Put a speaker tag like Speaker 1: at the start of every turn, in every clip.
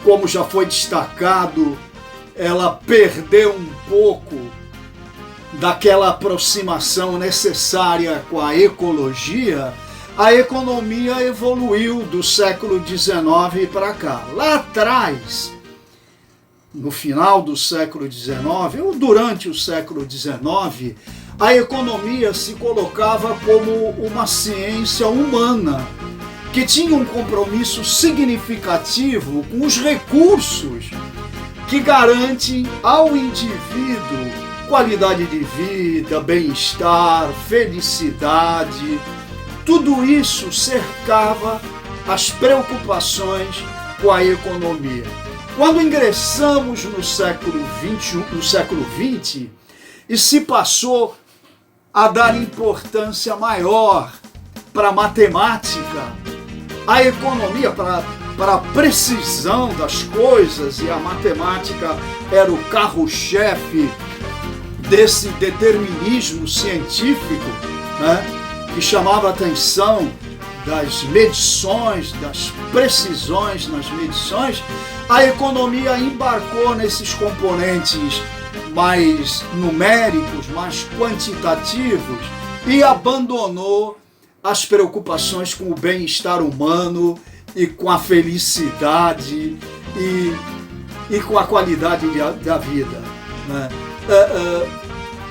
Speaker 1: como já foi destacado, ela perdeu um pouco daquela aproximação necessária com a ecologia. A economia evoluiu do século XIX para cá. Lá atrás, no final do século XIX, ou durante o século XIX, a economia se colocava como uma ciência humana, que tinha um compromisso significativo com os recursos que garantem ao indivíduo qualidade de vida, bem-estar, felicidade. Tudo isso cercava as preocupações com a economia. Quando ingressamos no século XX, e se passou a dar importância maior para a matemática, a economia, para a precisão das coisas, e a matemática era o carro-chefe desse determinismo científico, né, que chamava a atenção das medições, das precisões nas medições. A economia embarcou nesses componentes mais numéricos, mais quantitativos, e abandonou as preocupações com o bem-estar humano e com a felicidade e com a qualidade da vida, né?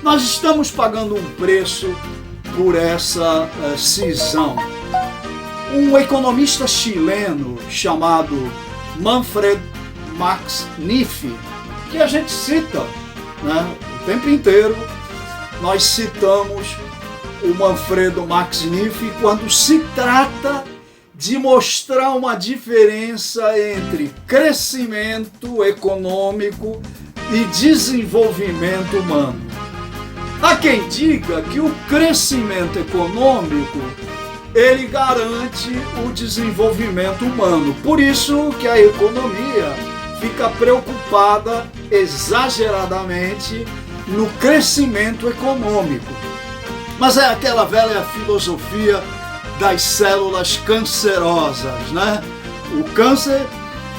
Speaker 1: Nós estamos pagando um preço por essa cisão. Um economista chileno chamado Manfred Max Niff, que a gente cita, né, o tempo inteiro, nós citamos o Manfredo Max Niff quando se trata de mostrar uma diferença entre crescimento econômico e desenvolvimento humano. Há quem diga que o crescimento econômico ele garante o desenvolvimento humano. Por isso que a economia fica preocupada exageradamente no crescimento econômico. Mas é aquela velha filosofia das células cancerosas, né? O câncer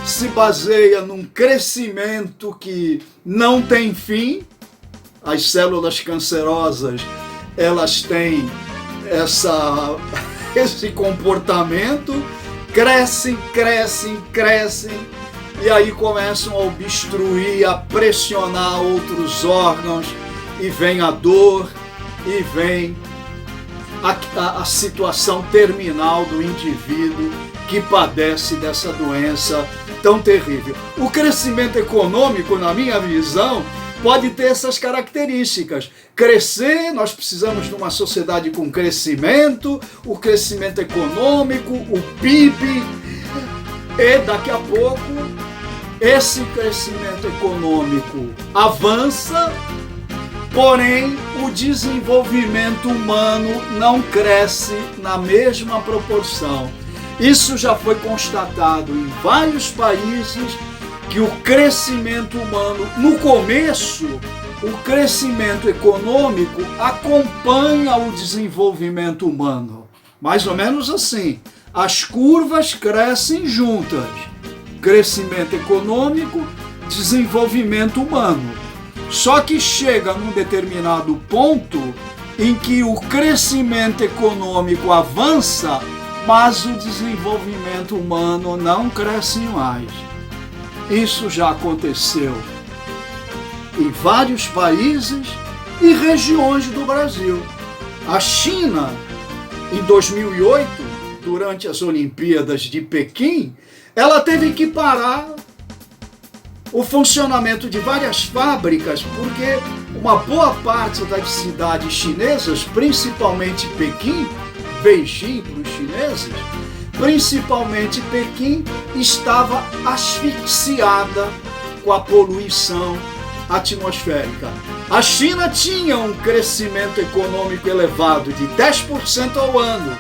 Speaker 1: se baseia num crescimento que não tem fim. As células cancerosas, elas têm esse comportamento, crescem, e aí começam a obstruir, a pressionar outros órgãos, e vem a dor, e vem a situação terminal do indivíduo que padece dessa doença tão terrível. O crescimento econômico, na minha visão, pode ter essas características. Crescer, nós precisamos de uma sociedade com crescimento, o crescimento econômico, o PIB, e daqui a pouco esse crescimento econômico avança, porém o desenvolvimento humano não cresce na mesma proporção. Isso já foi constatado em vários países, que o crescimento humano, no começo, o crescimento econômico acompanha o desenvolvimento humano. Mais ou menos assim, as curvas crescem juntas. Crescimento econômico, desenvolvimento humano. Só que chega num determinado ponto em que o crescimento econômico avança, mas o desenvolvimento humano não cresce mais. Isso já aconteceu em vários países e regiões do Brasil. A China, em 2008, durante as Olimpíadas de Pequim, ela teve que parar o funcionamento de várias fábricas, porque uma boa parte das cidades chinesas, principalmente Pequim, Beijing para os chineses, principalmente Pequim, estava asfixiada com a poluição atmosférica. A China tinha um crescimento econômico elevado de 10% ao ano,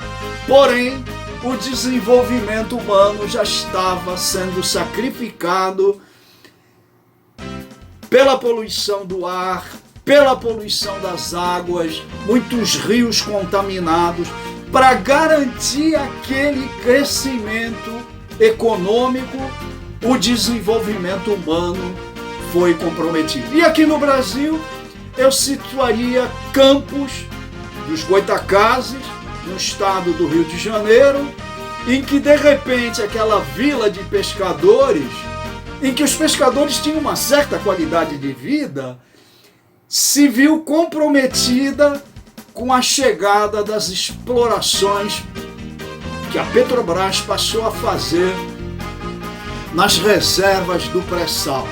Speaker 1: porém o desenvolvimento humano já estava sendo sacrificado pela poluição do ar, pela poluição das águas, muitos rios contaminados, para garantir aquele crescimento econômico, o desenvolvimento humano foi comprometido. E aqui no Brasil, eu situaria Campos dos Goytacazes, no estado do Rio de Janeiro, em que de repente aquela vila de pescadores, em que os pescadores tinham uma certa qualidade de vida, se viu comprometida com a chegada das explorações que a Petrobras passou a fazer nas reservas do pré-sal.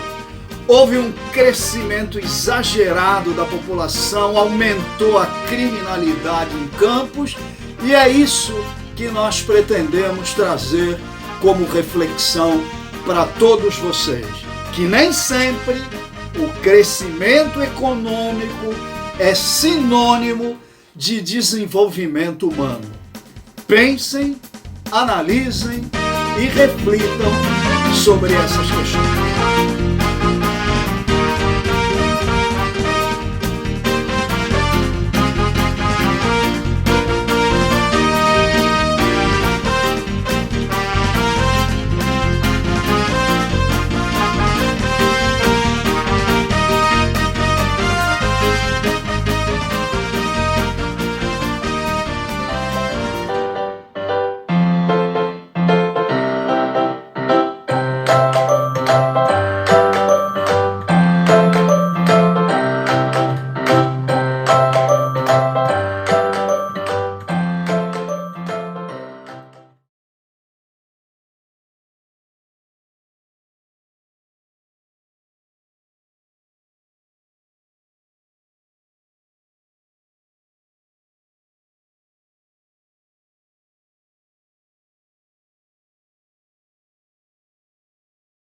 Speaker 1: Houve um crescimento exagerado da população, aumentou a criminalidade em Campos, e é isso que nós pretendemos trazer como reflexão para todos vocês, que nem sempre o crescimento econômico é sinônimo de desenvolvimento humano. Pensem, analisem e reflitam sobre essas questões.